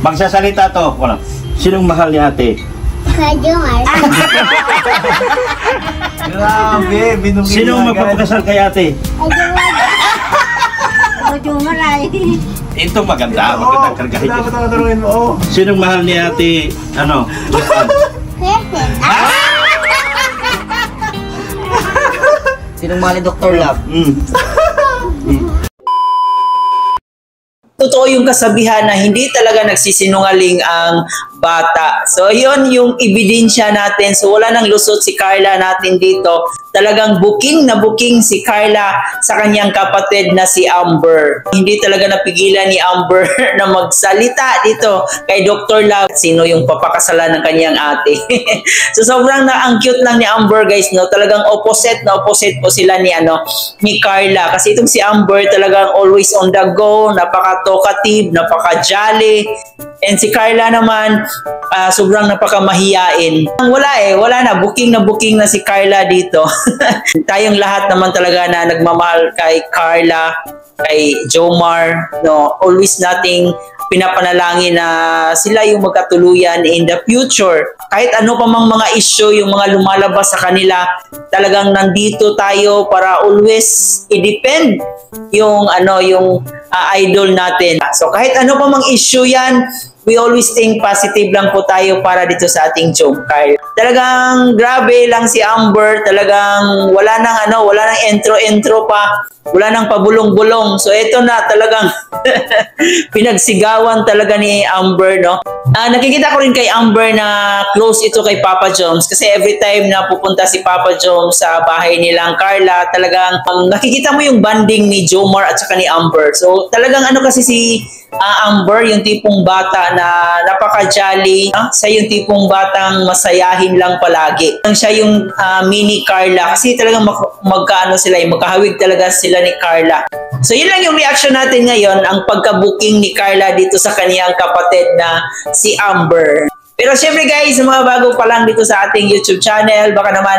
Magsasalita to. Wala. Sinong mahal ni ate? Jomar. Grabe, binugin. Sinong magpapakasal kay ate? Jomar ay. Ito maganda. Magandang kargahin. Dapat ako tanungin mo. Oh. Sinong mahal ni ate? Ano? Kristen. Sinong mahal ni Dr. Love? Totoo yung kasabihan na hindi talaga nagsisinungaling ang bata. So, yun yung ebidensya natin. So, wala nang lusot si Carla natin dito. Talagang booking na booking si Carla sa kanyang kapatid na si Amber. Hindi talaga napigilan ni Amber na magsalita dito kay Dr. Love. Sino yung papakasalan ng kanyang ate. So, sobrang ang cute lang ni Amber, guys, no? Talagang opposite na opposite po sila ni Carla. Kasi itong si Amber talagang always on the go, napaka-talkative, napaka-jolly. And si Carla naman, sobrang napakamahiyain. Wala na booking na si Carla dito. Tayong lahat naman talaga na nagmamahal kay Carla, kay Jomar, no, always nating pinapanalangin na sila yung magkatuluyan in the future. Kahit ano pa mang mga issue, yung mga lumalabas sa kanila, talagang nandito tayo para always i-depend yung idol natin. So kahit ano pa mang issue yan, we always think positive lang po tayo para dito sa ating Jomcar. Talagang grabe lang si Amber, talagang wala nang intro pa, wala nang pabulong-bulong. So ito na talagang pinagsigawan talaga ni Amber, no? Nakikita ko rin kay Amber na close ito kay Papa Joms kasi every time na pupunta si Papa Joms sa bahay nilang Carla, talagang nakikita mo yung bonding ni Jomar at saka ni Amber. So talagang kasi si Amber, yung tipong bata na napaka-jolly, siya yung tipong batang masayahin lang palagi. Siya yung mini Carla kasi talagang magkahawig talaga sila ni Carla. So yun lang yung reaction natin ngayon, ang pagka-booking ni Carla dito sa kaniyang kapatid na si Amber. Pero syempre guys, mga bago pa lang dito sa ating YouTube channel, baka naman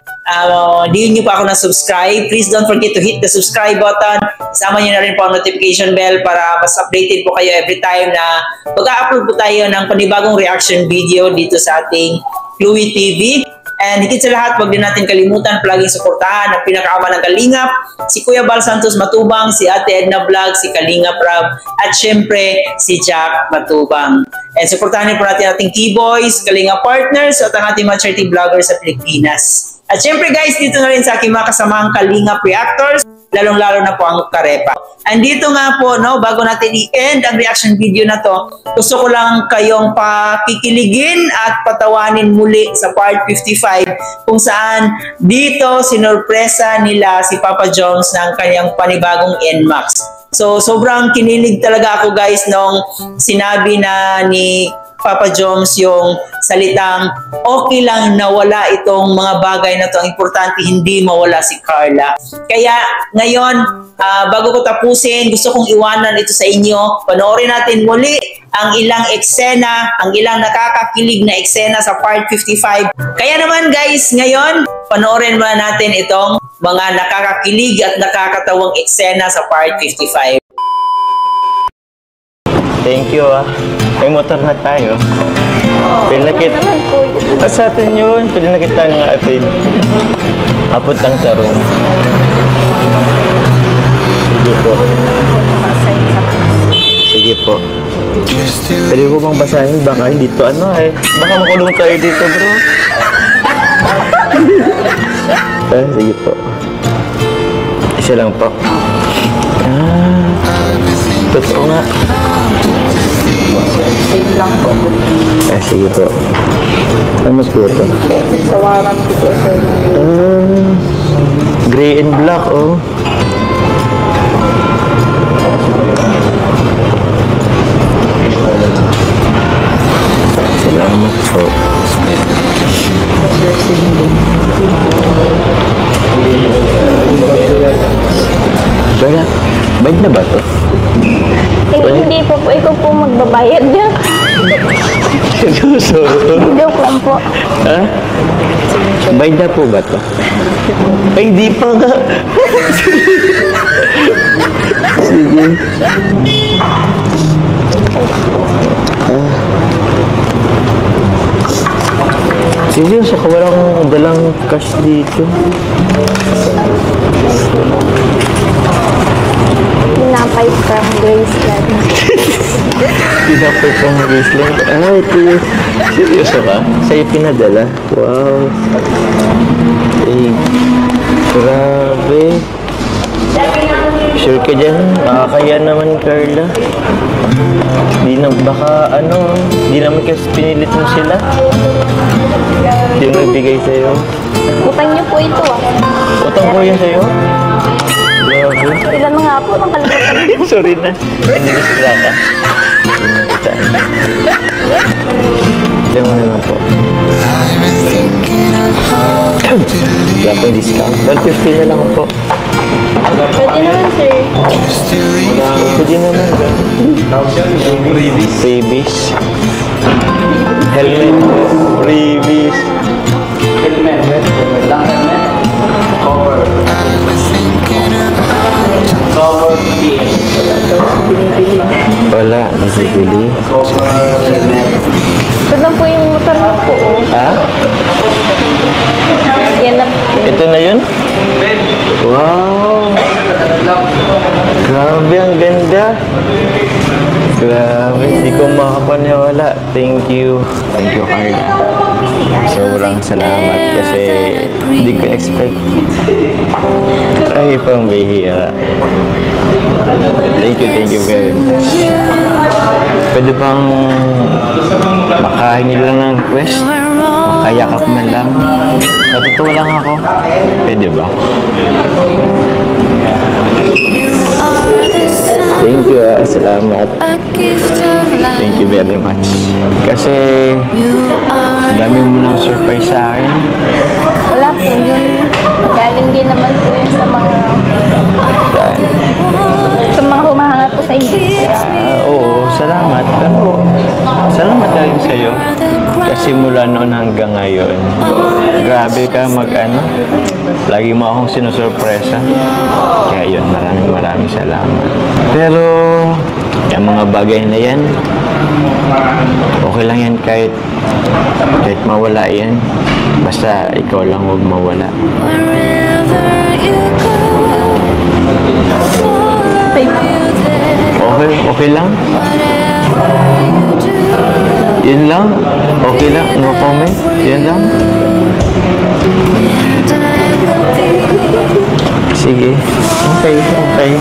hindi nyo pa ako na-subscribe, please don't forget to hit the subscribe button. Isama nyo na rin po ang notification bell para mas updated po kayo every time na mag-upload po tayo ng panibagong reaction video dito sa ating Chloe TV. And higit sa lahat, wag din natin kalimutan palaging suportahan ang pinakaama ng Kalingap, si Kuya Bal Santos Matubang, si Ate Edna Vlog, si Kalingap Rab, at syempre si Jack Matubang. And suportahan din po natin ating Keyboys, Kalingap Partners, at ang ating mga charity vloggers sa Pilipinas. At syempre guys, dito na rin sa aking mga kasamahang Kalingap Reactors, lalong-lalo na po ang Karepa. And dito nga po, no, bago natin i-end ang reaction video na to, gusto ko lang kayong pakikiligin at patawanin muli sa part 55 kung saan dito sinurpresa nila si Papa Joms ng kanyang panibagong NMAX. So sobrang kinilig talaga ako guys nung sinabi na ni Papa Joms yung salitang okay lang na wala itong mga bagay na to, ang importante hindi mawala si Carla. Kaya ngayon, bago ko tapusin, gusto kong iwanan ito sa inyo. Panoorin natin muli ang ilang eksena, ang ilang nakakakilig na eksena sa part 55. Kaya naman guys, ngayon, panoorin muna natin itong mga nakakakilig at nakakatawang eksena sa part 55. Thank you May motor na tayo. Pwede na kita. Sa atin yun. Pwede na kita ng atin. Apot lang sa room. Sige po. Sige po. Pwede ko bang basahin? Baka dito baka makulong tayo dito bro. Sige po. Isa lang po. Totoo nga. Sige lang po. Sige po. Ano po ito? Tawaran ko po sa gray and black, oh. Salamat po. Bayad na ba ito? Hindi po po. Ikaw po magbabayad niya. Seryoso? Joke lang po. Ha? Bayad na po ba ito? Ay, hindi pa nga. Sige. Serious ako, walang dalang cash dito. Pinapay from Graceland. Pinapay pang Graceland. Ay, ito yun. Seryoso ka? Sa'yo pinadala? Wow. Eh, grabe. Sure ka dyan? Makakaya naman, Carla. Di na, baka ano, di naman kasi pinilit mo sila. Di mo nagbigay sa'yo. Utang niyo po ito ah. Utang ko yun sa'yo? Grabe. Ilan na nga po, nakalimutan. Sorry na. Nag-distracta ka. Diyan mo naman po. Wala po yung discount. 150 na lang po. Pwede naman sir. Pwede naman. Freebies. Helmet. Freebies. Wala. Nasibili. Ito lang po yung motor niyo po. Oh. Ha? Yan na po. Ito na yun? Wow! Grabe, ang ganda. Grabe, hindi ko makapaniwala. Thank you. Thank you, Carla. Sobrang salamat kasi hindi ko expect. Ay, pang bihira. Thank you very much. Pwede bang makahingi lang ng request? Makayakap man lang. Natutuwa lang ako. Pwede ba? Thank you, salamat. Thank you very much. Kasi dami mo ng surprise sa akin. Wala po yun. Galing din naman po yun sa mga humahangat po sa inyo. Oo, salamat. Pero salamat na rin sa'yo. Kasi mula noon hanggang ngayon, grabe ka mag-ano. Lagi mo akong sinusurpresa. Kaya yun, maraming salamat. Pero, yung mga bagay na yan, okay lang yan kahit mawala yan. Basta ikaw lang huwag mawala. Okay lang? Yun lang? Okay lang? No comment? Yun lang? Sige. Okay.